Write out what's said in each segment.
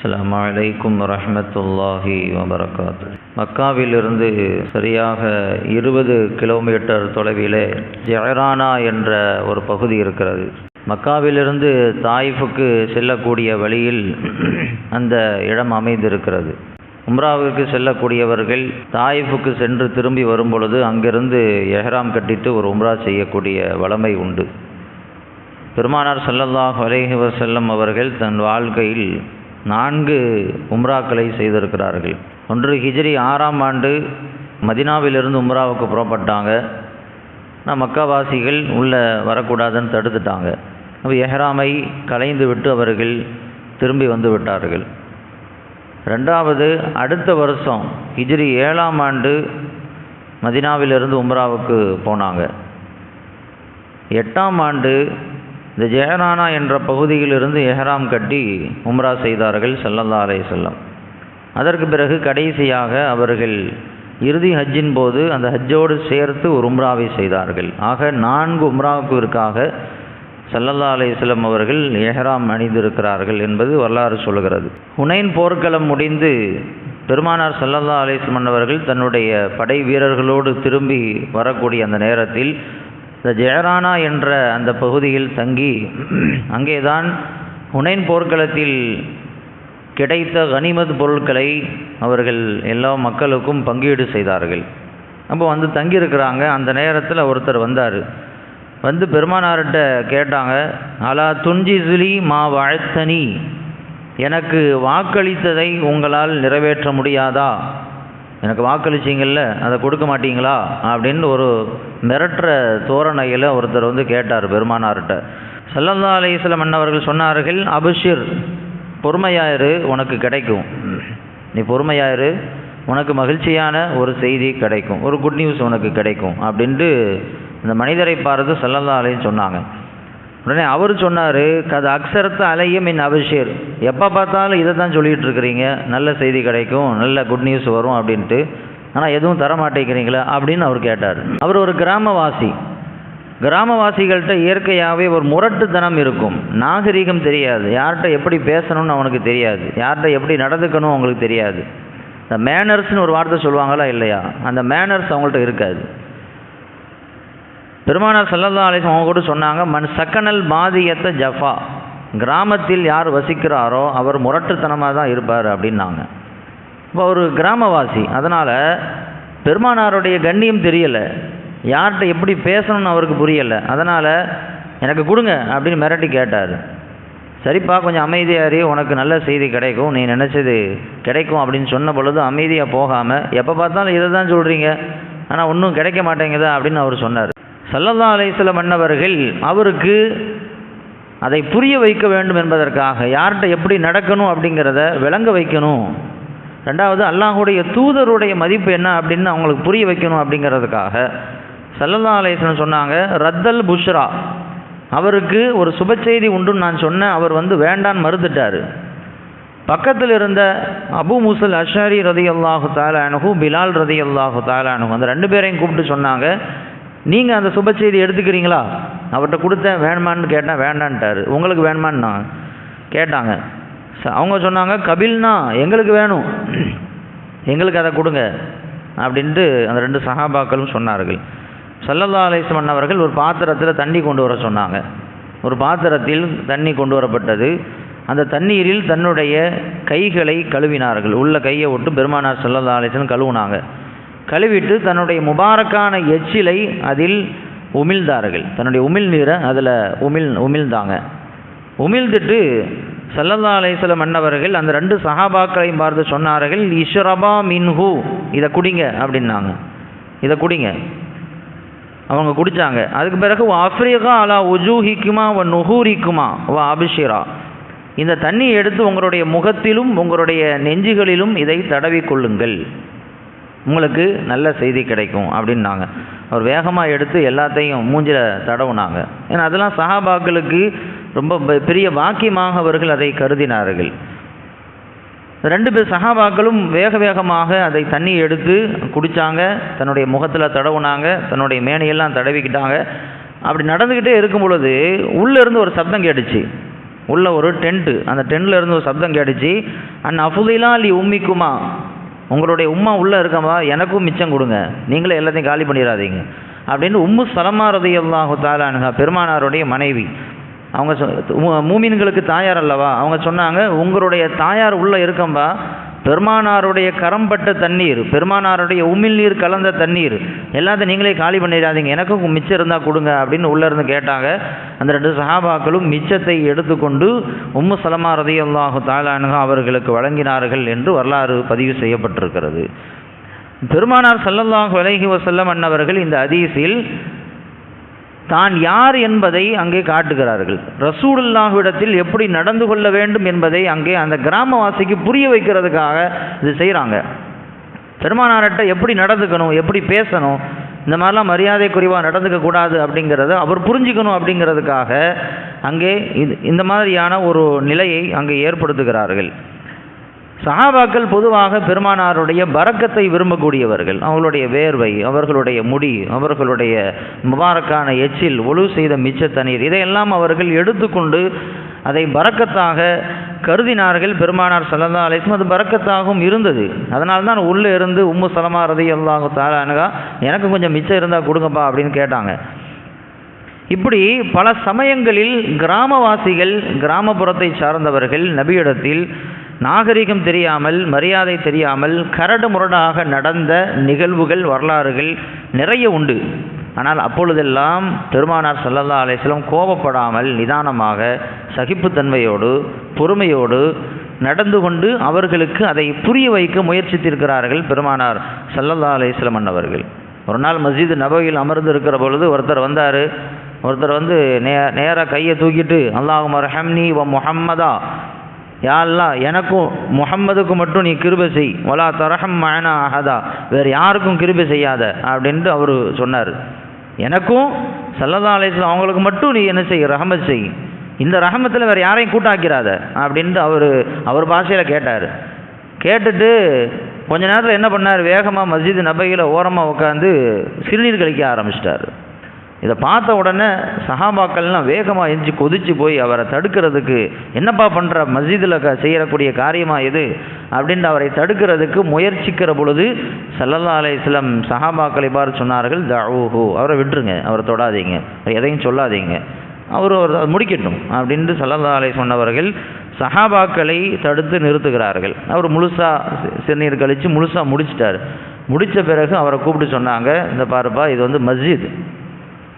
அஸ்ஸலாமு அலைக்கும் வரஹ்மத்துல்லாஹி வபரகாத்து. மக்காவிலிருந்து சரியாக 20 கிலோமீட்டர் தொலைவிலே ஜெஹரானா என்ற ஒரு பகுதி இருக்கிறது. மக்காவிலிருந்து தாயிஃபுக்கு செல்லக்கூடிய வழியில் அந்த இடம் அமைந்திருக்கிறது. உம்ராவுக்கு செல்லக்கூடியவர்கள் தாயிஃபுக்கு சென்று திரும்பி வரும் பொழுது அங்கிருந்து எஹ்ராம் கட்டிட்டு ஒரு உம்ரா செய்யக்கூடிய வழமை உண்டு. பெருமானார் ஸல்லல்லாஹு அலைஹி வஸல்லம் அவர்கள் தன் வாழ்க்கையில் 4 உம்ராக்களை செய்திருக்கிறார்கள். ஒன்று ஹிஜ்ரி 6ஆம் ஆண்டு மதினாவிலிருந்து உம்ராவுக்கு புறப்பட்டாங்க. மக்காவாசிகள் உள்ளே வரக்கூடாதுன்னு தடுத்துட்டாங்க. அப்போ எஹ்ராமை கலைந்து விட்டு அவர்கள் திரும்பி வந்து விட்டார்கள். 2வது அடுத்த வருஷம் ஹிஜ்ரி 7ஆம் ஆண்டு மதினாவிலிருந்து உம்ராவுக்கு போனாங்க. 8ஆம் ஆண்டு இந்த ஜெஹரானா என்ற பகுதியிலிருந்து எஹ்ராம் கட்டி உம்ரா செய்தார்கள் ஸல்லல்லாஹு அலைஹி வஸல்லம். அதற்கு பிறகு கடைசியாக அவர்கள் இறுதி ஹஜ்ஜின் போது அந்த ஹஜ்ஜோடு சேர்த்து ஒரு உம்ராவை செய்தார்கள். ஆக 4 உம்ராவுக்காக ஸல்லல்லாஹு அலைஹி வஸல்லம் அவர்கள் எஹ்ராம் அணிந்திருக்கிறார்கள் என்பது வரலாறு சொல்கிறது. ஹுனைன் போர்க்களம் முடிந்து பெருமானார் ஸல்லல்லாஹு அலைஹி வஸல்லம் அவர்கள் தன்னுடைய படை வீரர்களோடு திரும்பி வரக்கூடிய அந்த நேரத்தில் இந்த ஜெஹரானா என்ற அந்த பகுதியில் தங்கி அங்கேதான் ஹுனைன் போர்க்களத்தில் கிடைத்த கனிமத் பொருட்களை அவர்கள் எல்லா மக்களுக்கும் பங்கீடு செய்தார்கள். அப்போ வந்து தங்கியிருக்கிறாங்க. அந்த நேரத்தில் ஒருத்தர் வந்தார். வந்து பெருமானார்கிட்ட கேட்டாங்க, அலா துன்ஜிசுலி மா வாழ்த்தனி, எனக்கு வாக்களித்ததை உங்களால் நிறைவேற்ற முடியாதா? எனக்கு வாக்களிச்சிங்கள்ல அதை கொடுக்க மாட்டீங்களா அப்படின்னு ஒரு மிரட்டுற தோரணையில் ஒருத்தர் வந்து கேட்டார் பெருமானார்கிட்ட. ஸல்லல்லாஹு அலைஹி வஸல்லம் அன்னவர்கள் சொன்னார்கள், அபுஷிர், பொறுமையாயிரு, உனக்கு கிடைக்கும். நீ பொறுமையாயிரு, உனக்கு மகிழ்ச்சியான ஒரு செய்தி கிடைக்கும், ஒரு குட் நியூஸ் உனக்கு கிடைக்கும் அப்படின்ட்டு இந்த மனிதரை பார்த்து ஸல்லல்லாஹு அலைஹி சொன்னாங்க. உடனே அவர் சொன்னார், கது அக்ஸரத்து அலைய மின் அபிஷேர், எப்போ பார்த்தாலும் இதை தான் சொல்லிகிட்டு இருக்கிறீங்க, நல்ல செய்தி கிடைக்கும், நல்ல குட் நியூஸ் வரும் அப்படின்ட்டு, ஆனால் எதுவும் தர மாட்டேங்கிறீங்களா அப்படின்னு அவர் கேட்டார். அவர் ஒரு கிராமவாசி. கிராமவாசிகள்கிட்ட இயற்கையாகவே ஒரு முரட்டுத்தனம் இருக்கும். நாகரிகம் தெரியாது, யார்கிட்ட எப்படி பேசணும்னு அவனுக்கு தெரியாது, யார்கிட்ட எப்படி நடந்துக்கணும் அவங்களுக்கு தெரியாது. இந்த மேனர்ஸ்னு ஒரு வார்த்தை சொல்லுவாங்களா இல்லையா, அந்த மேனர்ஸ் அவங்கள்ட்ட இருக்காது. பெருமானார் ஸல்லல்லாஹு அலைஹி வஸல்லம் அவங்க கூட சொன்னாங்க, மன் சக்கனல் பாதியத்த ஜஃபா, கிராமத்தில் யார் வசிக்கிறாரோ அவர் முரட்டுத்தனமாக தான் இருப்பார் அப்படின்னாங்க. இப்போ ஒரு கிராமவாசி, அதனால் பெருமானாருடைய கண்ணியம் தெரியலை, யார்கிட்ட எப்படி பேசணும்னு அவருக்கு புரியலை. அதனால் எனக்கு கொடுங்க அப்படின்னு மிரட்டி கேட்டார். சரிப்பா, கொஞ்சம் அமைதியாரி, உனக்கு நல்ல செய்தி கிடைக்கும், நீ நினச்சது கிடைக்கும் அப்படின்னு சொன்ன பொழுது அமைதியாக போகாமல், எப்போ பார்த்தாலும் இதை தான் சொல்கிறீங்க, ஆனால் ஒன்றும் கிடைக்க மாட்டேங்குதா அப்படின்னு அவர் சொன்னார். ஸல்லல்லாஹு அலைஹி வஸல்லம் அன்னவர்கள் அவருக்கு அதை புரிய வைக்க வேண்டும் என்பதற்காக, யார்கிட்ட எப்படி நடக்கணும் அப்படிங்கிறத விளங்க வைக்கணும், 2வது அல்லாஹுடைய தூதருடைய மதிப்பு என்ன அப்படின்னு அவங்களுக்கு புரிய வைக்கணும் அப்படிங்கிறதுக்காக ஸல்லல்லாஹு அலைஹி வஸல்லம் சொன்னாங்க, ரத்தல் புஷ்ரா, அவருக்கு ஒரு சுப செய்தி உண்டுன்னு நான் சொன்னேன், அவர் வந்து வேண்டான்னு மறுத்துட்டார். பக்கத்தில் இருந்த அபு மூஸல் அஷ்அரி ரலியல்லாஹு தஆலா அன்ஹு, பிலால் ரலியல்லாஹு தஆலா அன்ஹு, அந்த 2 பேரையும் கூப்பிட்டு சொன்னாங்க, நீங்கள் அந்த சுப செய்தி எடுத்துக்கிறீங்களா? அவர்கிட்ட கொடுத்தேன், வேணுமான்னு கேட்டேன், வேண்டான்ட்டார். உங்களுக்கு வேணுமான்னு நான் கேட்டாங்க. அவங்க சொன்னாங்க, கபில்னா, எங்களுக்கு வேணும், எங்களுக்கு அதை கொடுங்க அப்படின்ட்டு அந்த 2 சஹாபாக்களும் சொன்னார்கள். ஸல்லல்லாஹு அலைஹி வஸல்லம் அவர்கள் ஒரு பாத்திரத்தில் தண்ணி கொண்டு வர சொன்னாங்க. ஒரு பாத்திரத்தில் தண்ணி கொண்டு வரப்பட்டது. அந்த தண்ணீரில் தன்னுடைய கைகளை கழுவினார்கள். உள்ள கையை விட்டு பெருமானார் ஸல்லல்லாஹு அலைஹி வஸல்லம் கழுவுனாங்க. கழுவிட்டு தன்னுடைய முபாரக்கான எச்சிலை அதில் உமிழ்ந்தார்கள். தன்னுடைய உமிழ் நீரை அதில் உமிழ்ந்தாங்க. உமிழ்ந்துட்டு ஸல்லல்லாஹு அலைஹி வஸல்லம் அன்னவர்கள் அந்த 2 சஹாபாக்களையும் பார்த்து சொன்னார்கள், இஷ்ரபா மின்ஹு, இதை குடிங்க அப்படின்னாங்க. இதை குடிங்க. அவங்க குடித்தாங்க. அதுக்கு பிறகு ஆஃப்ரிகா அலா உஜூஹிக்குமா வ நுஹூரிக்குமா வ அபிஷிரா, இந்த தண்ணியை எடுத்து உங்களுடைய முகத்திலும் உங்களுடைய நெஞ்சுகளிலும் இதை தடவிக்கொள்ளுங்கள், உங்களுக்கு நல்ல செய்தி கிடைக்கும் அப்படின்னாங்க. அவர் வேகமாக எடுத்து எல்லாத்தையும் மூஞ்சில் தடவுனாங்க. ஏன்னா அதெல்லாம் சஹாபாக்களுக்கு ரொம்ப பெரிய வாக்கியமாக அவர்கள் அதை கருதினார்கள். 2 பேர் சஹாபாக்களும் வேக வேகமாக அதை தண்ணி எடுத்து குடித்தாங்க, தன்னுடைய முகத்தில் தடவுனாங்க, தன்னுடைய மேனையெல்லாம் தடவிக்கிட்டாங்க. அப்படி நடந்துக்கிட்டே இருக்கும் பொழுது உள்ளேருந்து ஒரு சப்தம் கேட்டுச்சு. உள்ள ஒரு டென்ட்டு, அந்த டென்ட்டில் இருந்து ஒரு சப்தம் கேட்டுச்சு, அஃபுதிலா லி உம்மிக்குமா, உங்களுடைய உம்மா உள்ளே இருக்கமா, எனக்கும் மிச்சம் கொடுங்க, நீங்களே எல்லாத்தையும் காலி பண்ணிடாதீங்க அப்படின்னு உம்மு சலமா ரலியல்லாஹு தஆலா அன்ஹா, பெருமானாருடைய மனைவி, அவங்க மூமின்களுக்கு தாயார் அல்லவா, அவங்க சொன்னாங்க, உங்களுடைய தாயார் உள்ளே இருக்கம்பா, பெருமானாருடைய கரம்பட்ட தண்ணீர், பெருமானாருடைய உமிழ் நீர் கலந்த தண்ணீர் எல்லாத்தையும் நீங்களே காலி பண்ணிடாதீங்க, எனக்கும் மிச்சம் இருந்தால் கொடுங்க அப்படின்னு உள்ளேருந்து கேட்டாங்க. அந்த 2 சஹாபாக்களும் மிச்சத்தை எடுத்துக்கொண்டு உம்மு சலமா ரலியல்லாஹு தஆலா அன்ஹா அவர்களுக்கு வழங்கினார்கள் என்று வரலாறு பதிவு செய்யப்பட்டிருக்கிறது. பெருமானார் ஸல்லல்லாஹு அலைஹி வஸல்லம் அன்னவர்கள் இந்த ஹதீஸில் தான் யார் என்பதை அங்கே காட்டுகிறார்கள். ரசூலுல்லாஹ்விடத்தில் எப்படி நடந்து கொள்ள வேண்டும் என்பதை அங்கே அந்த கிராமவாசிக்கு புரிய வைக்கிறதுக்காக இது செய்கிறாங்க. பெருமானார்கிட்ட எப்படி நடந்துக்கணும், எப்படி பேசணும், இந்த மாதிரிலாம் மரியாதை குறைவாக நடந்துக்க கூடாது அப்படிங்கிறத அவர் புரிஞ்சுக்கணும் அப்படிங்கிறதுக்காக அங்கே இந்த மாதிரியான ஒரு நிலையை அங்கே ஏற்படுத்துகிறார்கள். சஹாபாக்கள் பொதுவாக பெருமானாருடைய பரக்கத்தை விரும்பக்கூடியவர்கள். அவர்களுடைய வேர்வை, அவர்களுடைய முடி, அவர்களுடைய முபாரக்கான எச்சில், ஒழு செய்த மிச்ச தண்ணீர், இதையெல்லாம் அவர்கள் எடுத்துக்கொண்டு அதை பரக்கத்தாக கருதினார்கள். பெருமானார் ஸல்லல்லாஹு அலைஹி வஸல்லம் அது பரக்கத்தாகவும் இருந்தது. அதனால தான் உள்ளே இருந்து உம்மு சலமா ரலியல்லாஹு தஆலா அன்ஹா, எனக்கு கொஞ்சம் மிச்சம் இருந்தால் கொடுங்கப்பா அப்படின்னு கேட்டாங்க. இப்படி பல சமயங்களில் கிராமவாசிகள், கிராமப்புறத்தை சார்ந்தவர்கள் நபியிடத்தில் நாகரிகம் தெரியாமல், மரியாதை தெரியாமல், கரடு முரடாக நடந்த நிகழ்வுகள், வரலாறுகள் நிறைய உண்டு. ஆனால் அப்பொழுதெல்லாம் பெருமானார் ஸல்லல்லாஹு அலைஹி வஸல்லம் கோபப்படாமல் நிதானமாக சகிப்புத்தன்மையோடு பொறுமையோடு நடந்து கொண்டு அவர்களுக்கு அதை புரிய வைக்க முயற்சித்திருக்கிறார்கள் பெருமானார் ஸல்லல்லாஹு அலைஹி வஸல்லம் அன்னவர்கள். ஒரு நாள் மஸ்ஜித் நபவியில் அமர்ந்து இருக்கிற பொழுது ஒருத்தர் வந்தார். ஒருத்தர் வந்து நேராக கையை தூக்கிட்டு, அல்லாஹும்ம ரஹம்னி வ முஹம்மதா, யா அல்லாஹ் எனக்கும் முஹம்மதுக்கு மட்டும் நீ கிருபை செய், வலா தரஹம் மஅனா அஹதா, வேறு யாருக்கும் கிருபை செய்யாத அப்படின்ட்டு அவர் சொன்னார். எனக்கும் ஸல்லல்லாஹு அலைஹி வஸல்லம் அவங்களுக்கு மட்டும் நீ என்ன செய், ரஹமத் செய், இந்த ரஹமத்தில் வேறு யாரையும் கூட்டாக்கிறாத அப்படின்ட்டு அவர் பாஷையில் கேட்டார். கேட்டுட்டு கொஞ்ச நேரத்தில் என்ன பண்ணார், வேகமாக மஸ்ஜித் நபவியில் ஓரமாக உட்காந்து சிறுநீர் கழிக்க ஆரம்பிச்சிட்டார். இதை பார்த்த உடனே சஹாபாக்கள்லாம் வேகமாக எஞ்சி கொதிச்சு போய் அவரை தடுக்கிறதுக்கு, என்னப்பா பண்ணுற, மஸ்ஜிதில் செய்யக்கூடிய காரியமா இது அப்படின்ட்டு அவரை தடுக்கிறதுக்கு முயற்சிக்கிற பொழுது ஸல்லல்லாஹு அலைஹி வஸல்லம் சஹாபாக்களை பார்த்து சொன்னார்கள், தஊஹு, அவரை விட்டுருங்க, அவரை தொடாதீங்க, எதையும் சொல்லாதீங்க, அவர் முடிக்கட்டும் அப்படின்ட்டு ஸல்லல்லாஹு அலைஹி சொன்னவர்கள் சஹாபாக்களை தடுத்து நிறுத்துகிறார்கள். அவர் முழுசாக சிறுநீர் கழித்து முழுசாக முடிச்சிட்டார். முடித்த பிறகு அவரை கூப்பிட்டு சொன்னாங்க, இந்த பாருப்பா, இது வந்து மஸ்ஜித்,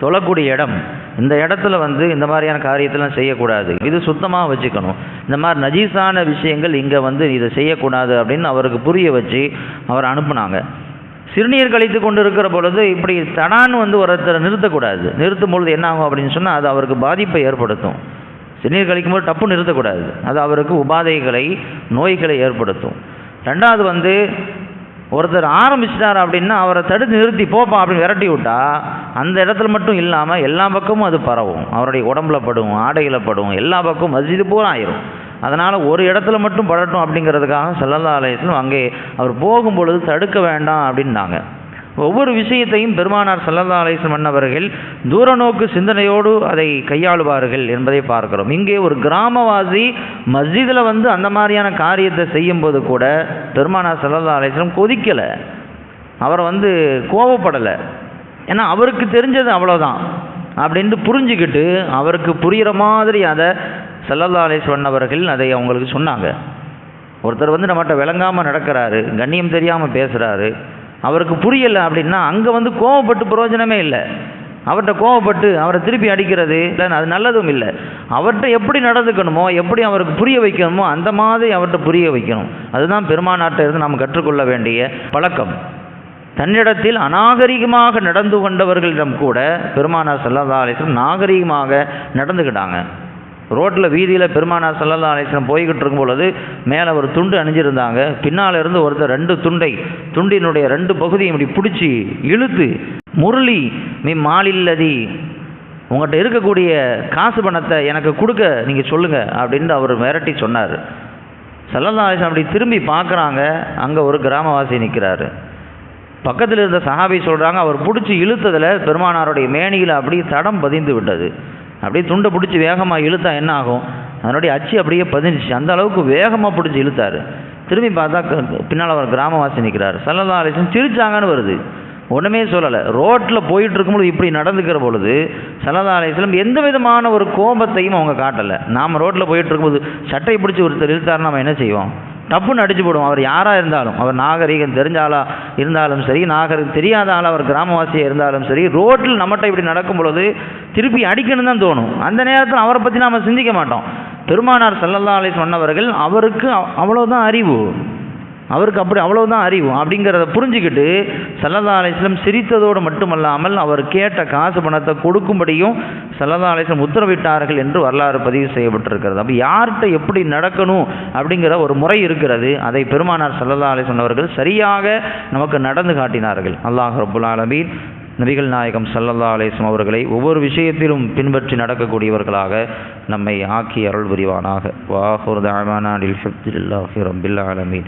தொழக்கூடிய இடம், இந்த இடத்துல வந்து இந்த மாதிரியான காரியத்தெல்லாம் செய்யக்கூடாது, இது சுத்தமாக வச்சுக்கணும், இந்த மாதிரி நஜீஸான விஷயங்கள் இங்கே வந்து இதை செய்யக்கூடாது அப்படின்னு அவருக்கு புரிய வச்சு அவர் அனுப்புனாங்க. சிறுநீர் கழித்து கொண்டு இருக்கிற பொழுது இப்படி தடான்னு வந்து ஒருத்தரை நிறுத்தக்கூடாது. நிறுத்தும் பொழுது என்ன ஆகும் அப்படின்னு சொன்னால் அது அவருக்கு பாதிப்பை ஏற்படுத்தும். சிறுநீர் கழிக்கும்போது டப்பு நிறுத்தக்கூடாது, அது அவருக்கு உபாதைகளை, நோய்களை ஏற்படுத்தும். ரெண்டாவது வந்து ஒருத்தர் ஆரம்பிச்சிட்டார் அப்படின்னா அவரை தடுத்து நிறுத்தி போப்பா அப்படின்னு விரட்டி விட்டா அந்த இடத்துல மட்டும் இல்லாமல் எல்லா பக்கமும் அது பரவும், அவருடைய உடம்புல படும், ஆடைகளை படும், எல்லா பக்கமும் மஸ்ஜிது பூரா ஆயிரும். அதனால் ஒரு இடத்துல மட்டும் படட்டும் அப்படிங்கிறதுக்காக ஸல்லல்லாஹு அலைஹி வஸல்லம் அங்கே அவர் போகும்பொழுது தடுக்க வேண்டாம் அப்படின்னாங்க. ஒவ்வொரு விஷயத்தையும் பெருமானார் ஸல்லல்லாஹு அலைஹி வஸல்லம் அவர்கள் தூரநோக்கு சிந்தனையோடு அதை கையாளுவார்கள் என்பதை பார்க்கிறோம். இங்கே ஒரு கிராமவாசி மஸ்ஜிதில் வந்து அந்த மாதிரியான காரியத்தை செய்யும்போது கூட பெருமானார் ஸல்லல்லாஹு அலைஹி வஸல்லம் கொதிக்கலை, அவரை வந்து கோபப்படலை. ஏன்னா அவருக்கு தெரிஞ்சது அவ்வளோதான் அப்படின்ட்டு புரிஞ்சுக்கிட்டு அவருக்கு புரிகிற மாதிரி அதை ஸல்லல்லாஹு அலைஹி வஸல்லம் அவர்கள் அதை அவங்களுக்கு சொன்னாங்க. ஒருத்தர் வந்து நம்மகிட்ட விளங்காமல் நடக்கிறாரு, கண்ணியம் தெரியாமல் பேசுகிறாரு, அவருக்கு புரியலை அப்படின்னா அங்கே வந்து கோவப்பட்டு பிரயோஜனமே இல்லை. அவர்கிட்ட கோவப்பட்டு அவரை திருப்பி அடிக்கிறது இல்லை, அது நல்லதும் இல்லை. அவர்கிட்ட எப்படி நடந்துக்கணுமோ, எப்படி அவருக்கு புரிய வைக்கணுமோ அந்த மாதிரி அவர்கிட்ட புரிய வைக்கணும். அதுதான் பெருமானார்ட்ட இருந்து நாம் கற்றுக்கொள்ள வேண்டிய பழக்கம். தன்னிடத்தில் அநாகரிகமாக நடந்து கொண்டவர்களிடம் கூட பெருமானார் ஸல்லல்லாஹு அலைஹி வஸல்லம் நாகரிகமாக நடந்துக்கிட்டாங்க. ரோட்டில் வீதியில் பெருமானார் ஸல்லல்லாஹு அலைஹி வஸல்லம் போய்கிட்டு இருக்கும் பொழுது மேலே ஒரு துண்டு அணிஞ்சிருந்தாங்க. பின்னால் இருந்து ஒருத்தர் துண்டினுடைய 2 பகுதியும் இப்படி பிடிச்சி இழுத்து, முரளி மீ மாலில்லதி, உங்கள்கிட்ட இருக்கக்கூடிய காசு பணத்தை எனக்கு கொடுக்க நீங்கள் சொல்லுங்கள் அப்படின்ட்டு அவர் மிரட்டி சொன்னார். ஸல்லல்லாஹு அலைஹி வஸல்லம் அப்படி திரும்பி பார்க்குறாங்க, அங்கே ஒரு கிராமவாசி நிற்கிறாரு. பக்கத்தில் இருந்த சஹாபி சொல்கிறாங்க, அவர் பிடிச்சி இழுத்ததில் பெருமானாருடைய மேனியில் அப்படியே தடம் பதிந்து விட்டது. அப்படியே துண்டை பிடிச்சி வேகமாக இழுத்தா என்ன ஆகும், அதனுடைய அச்சு அப்படியே பதிஞ்சிச்சு. அந்த அளவுக்கு வேகமாக பிடிச்சி இழுத்தார். திரும்பி பார்த்தா பின்னால் அவர் கிராமவாசி நிற்கிறார். ஸல்லல்லாஹு அலைஹி வஸல்லம் சிரிச்சாங்கன்னு வருது, ஒன்றுமே சொல்லலை. ரோட்டில் போயிட்டு இருக்கும்போது இப்படி நடந்துக்கிற பொழுது ஸல்லல்லாஹு அலைஹி வஸல்லம் எந்த விதமான ஒரு கோபத்தையும் அவங்க காட்டலை. நாம் ரோட்டில் போயிட்டு இருக்கும்போது சட்டையை பிடிச்சி ஒருத்தர் இழுத்தாருன்னு நம்ம என்ன செய்வோம்? டப்புன்னு அடிச்சு போடுவோம். அவர் யாராக இருந்தாலும், அவர் நாகரீகம் தெரிஞ்ச ஆளாக இருந்தாலும் சரி, நாகரீகம் தெரியாத ஆளாக அவர் கிராமவாசியாக இருந்தாலும் சரி, ரோட்டில் நம்மகிட்ட இப்படி நடக்கும் பொழுது திருப்பி அடிக்கணும் தான் தோணும். அந்த நேரத்தில் அவரை பற்றி நாம் சிந்திக்க மாட்டோம். பெருமானார் ஸல்லல்லாஹு அலைஹி சொன்னவர்கள் அவருக்கு அவ்வளோதான் அறிவு, அவருக்கு அப்படி அவ்வளோதான் அறிவு அப்படிங்கிறத புரிஞ்சுக்கிட்டு ஸல்லல்லாஹு அலைஹி வஸல்லம் சிரித்ததோடு மட்டுமல்லாமல் அவர் கேட்ட காசு பணத்தை கொடுக்கும்படியும் ஸல்லல்லாஹு அலைஹி வஸல்லம் உத்தரவிட்டார்கள் என்று வரலாறு பதிவு செய்யப்பட்டிருக்கிறது. அப்போ யார்கிட்ட எப்படி நடக்கணும் அப்படிங்கிற ஒரு முறை இருக்கிறது. அதை பெருமானார் ஸல்லல்லாஹு அலைஹி சொன்னவர்கள் சரியாக நமக்கு நடந்து காட்டினார்கள். அல்லாஹ் ரப்புல் ஆலமீன் நபிகள் நாயகம் ஸல்லல்லாஹு அலைஹி வஸல்லம் அவர்களை ஒவ்வொரு விஷயத்திலும் பின்பற்றி நடக்கக்கூடியவர்களாக நம்மை ஆக்கி அருள் புரிவானாக. வா ஆகிரு தஅவானா அல்ஹம்துலில்லாஹி ரப்பில் ஆலமீன்.